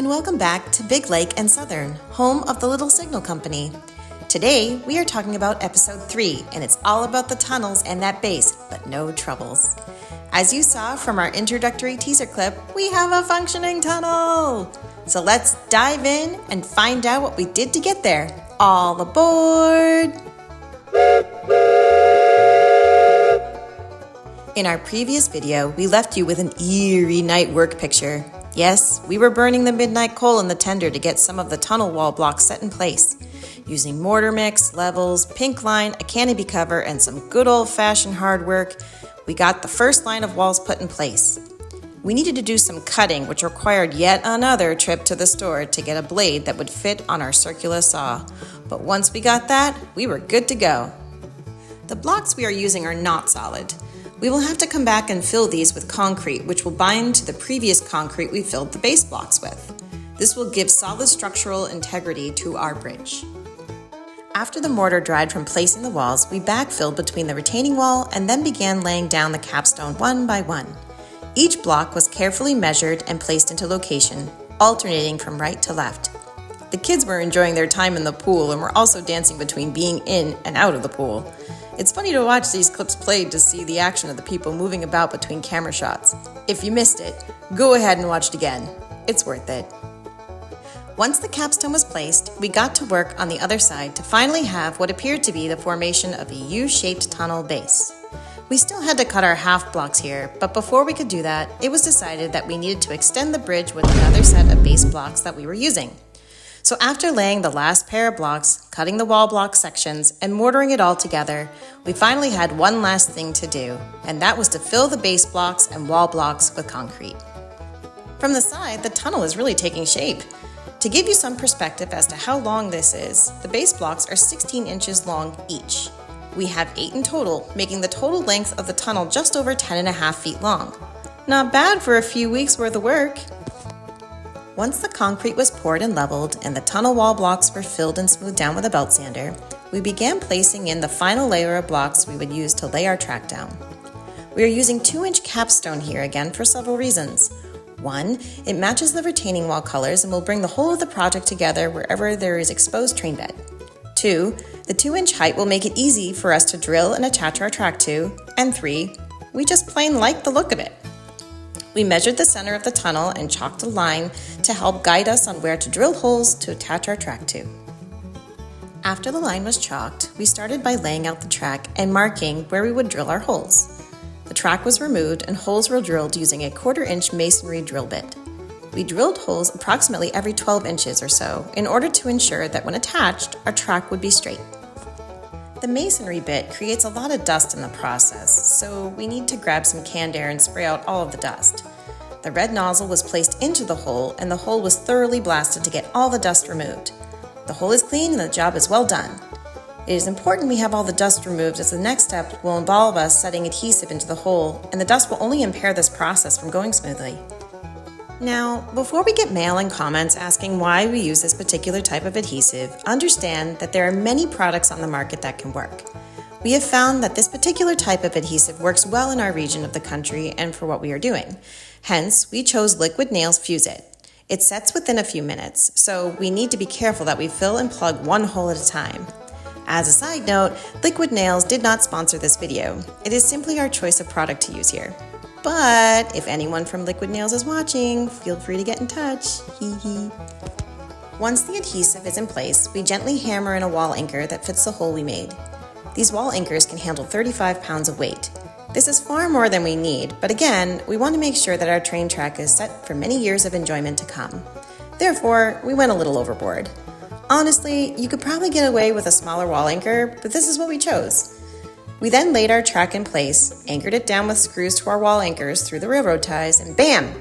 and welcome back to Big Lake and Southern, home of the Little Signal Company. Today, we are talking about Episode 3, and it's all about the tunnels and that base, but no troubles. As you saw from our introductory teaser clip, we have a functioning tunnel! So let's dive in and find out what we did to get there. All aboard! In our previous video, we left you with an eerie night work picture. Yes, we were burning the midnight coal in the tender to get some of the tunnel wall blocks set in place. Using mortar mix, levels, pink line, a canopy cover, and some good old-fashioned hard work, we got the first line of walls put in place. We needed to do some cutting, which required yet another trip to the store to get a blade that would fit on our circular saw. But once we got that, we were good to go. The blocks we are using are not solid. We will have to come back and fill these with concrete, which will bind to the previous concrete we filled the base blocks with. This will give solid structural integrity to our bridge. After the mortar dried from placing the walls, we backfilled between the retaining wall and then began laying down the capstone one by one. Each block was carefully measured and placed into location, alternating from right to left. The kids were enjoying their time in the pool and were also dancing between being in and out of the pool. It's funny to watch these clips played to see the action of the people moving about between camera shots. If you missed it, go ahead and watch it again. It's worth it. Once the capstone was placed, we got to work on the other side to finally have what appeared to be the formation of a U-shaped tunnel base. We still had to cut our half blocks here, but before we could do that, it was decided that we needed to extend the bridge with another set of base blocks that we were using. So after laying the last pair of blocks, cutting the wall block sections, and mortaring it all together, we finally had one last thing to do, and that was to fill the base blocks and wall blocks with concrete. From the side, the tunnel is really taking shape. To give you some perspective as to how long this is, the base blocks are 16 inches long each. We have 8 in total, making the total length of the tunnel just over 10.5 feet long. Not bad for a few weeks worth of work. Once the concrete was poured and leveled and the tunnel wall blocks were filled and smoothed down with a belt sander, we began placing in the final layer of blocks we would use to lay our track down. We are using 2-inch capstone here again for several reasons. 1, it matches the retaining wall colors and will bring the whole of the project together wherever there is exposed train bed. 2, the 2-inch height will make it easy for us to drill and attach our track to. And 3, we just plain like the look of it. We measured the center of the tunnel and chalked a line to help guide us on where to drill holes to attach our track to. After the line was chalked, we started by laying out the track and marking where we would drill our holes. The track was removed and holes were drilled using a 1/4-inch masonry drill bit. We drilled holes approximately every 12 inches or so in order to ensure that when attached, our track would be straight. The masonry bit creates a lot of dust in the process, so we need to grab some canned air and spray out all of the dust. The red nozzle was placed into the hole and the hole was thoroughly blasted to get all the dust removed. The hole is clean and the job is well done. It is important we have all the dust removed as the next step will involve us setting adhesive into the hole, and the dust will only impair this process from going smoothly. Now, before we get mail and comments asking why we use this particular type of adhesive, understand that there are many products on the market that can work. We have found that this particular type of adhesive works well in our region of the country and for what we are doing. Hence, we chose Liquid Nails Fuse It. It sets within a few minutes, so we need to be careful that we fill and plug one hole at a time. As a side note, Liquid Nails did not sponsor this video. It is simply our choice of product to use here. But if anyone from Liquid Nails is watching, feel free to get in touch. Hee hee. Once the adhesive is in place, we gently hammer in a wall anchor that fits the hole we made. These wall anchors can handle 35 pounds of weight. This is far more than we need, but again, we want to make sure that our train track is set for many years of enjoyment to come. Therefore, we went a little overboard. Honestly, you could probably get away with a smaller wall anchor, but this is what we chose. We then laid our track in place, anchored it down with screws to our wall anchors through the railroad ties, and bam!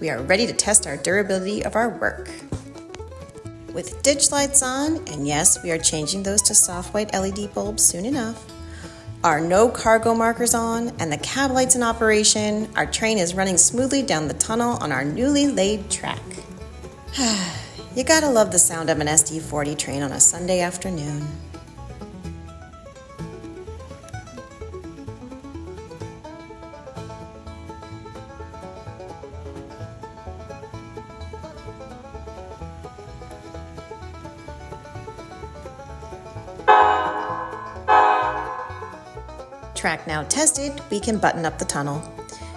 We are ready to test our durability of our work. With ditch lights on, and yes, we are changing those to soft white LED bulbs soon enough, our no cargo markers on, and the cab lights in operation, our train is running smoothly down the tunnel on our newly laid track. You gotta love the sound of an SD-40 train on a Sunday afternoon. track now tested, we can button up the tunnel.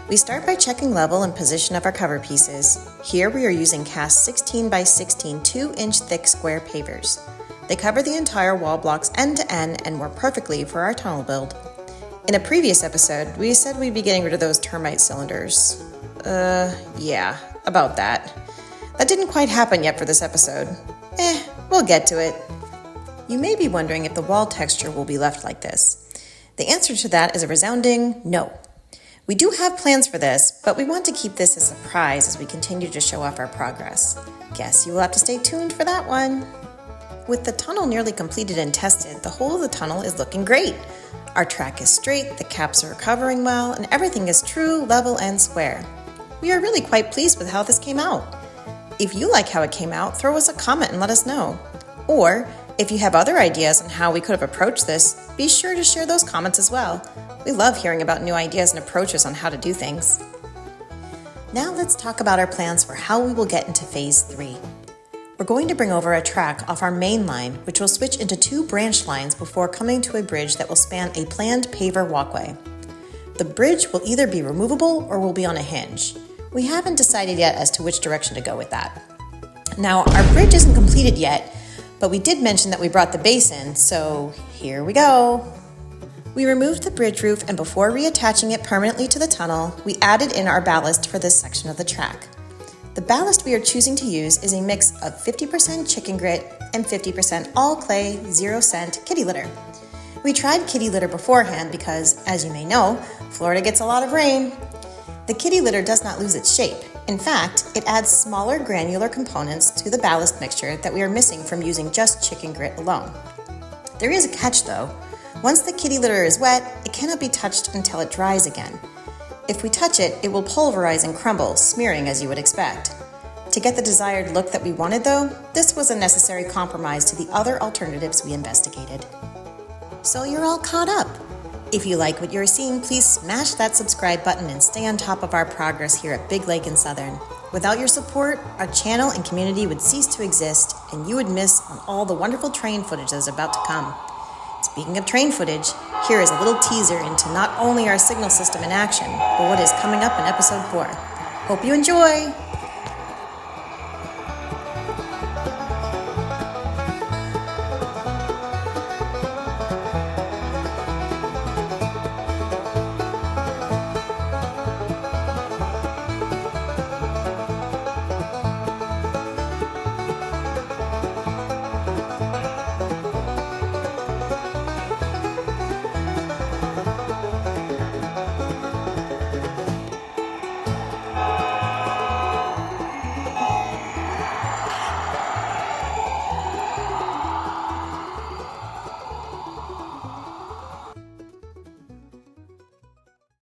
We start by checking level and position of our cover pieces. Here we are using cast 16 by 16 2-inch thick square pavers. They cover the entire wall blocks end to end and work perfectly for our tunnel build. In a previous episode, we said we'd be getting rid of those termite cylinders. Yeah, about that. That didn't quite happen yet for this episode. We'll get to it. You may be wondering if the wall texture will be left like this. The answer to that is a resounding no. We do have plans for this, but we want to keep this a surprise as we continue to show off our progress. Guess you will have to stay tuned for that one. With the tunnel nearly completed and tested, the whole of the tunnel is looking great. Our track is straight, the caps are covering well, and everything is true, level, and square. We are really quite pleased with how this came out. If you like how it came out, throw us a comment and let us know. Or, if you have other ideas on how we could have approached this, be sure to share those comments as well. We love hearing about new ideas and approaches on how to do things. Now let's talk about our plans for how we will get into Phase 3. We're going to bring over a track off our main line, which will switch into 2 branch lines before coming to a bridge that will span a planned paver walkway. The bridge will either be removable or will be on a hinge. We haven't decided yet as to which direction to go with that. Now, our bridge isn't completed yet, but we did mention that we brought the base in, so here we go. We removed the bridge roof, and before reattaching it permanently to the tunnel, we added in our ballast for this section of the track. The ballast we are choosing to use is a mix of 50% chicken grit and 50% all clay 0-cent kitty litter. We tried kitty litter beforehand because, as you may know, Florida gets a lot of rain. The kitty litter does not lose its shape. In fact, it adds smaller granular components to the ballast mixture that we are missing from using just chicken grit alone. There is a catch though. Once the kitty litter is wet, it cannot be touched until it dries again. If we touch it, it will pulverize and crumble, smearing as you would expect. To get the desired look that we wanted though, this was a necessary compromise to the other alternatives we investigated. So you're all caught up. If you like what you're seeing, please smash that subscribe button and stay on top of our progress here at Big Lake and Southern. Without your support, our channel and community would cease to exist, and you would miss on all the wonderful train footage that is about to come. Speaking of train footage, here is a little teaser into not only our signal system in action, but what is coming up in Episode 4. Hope you enjoy!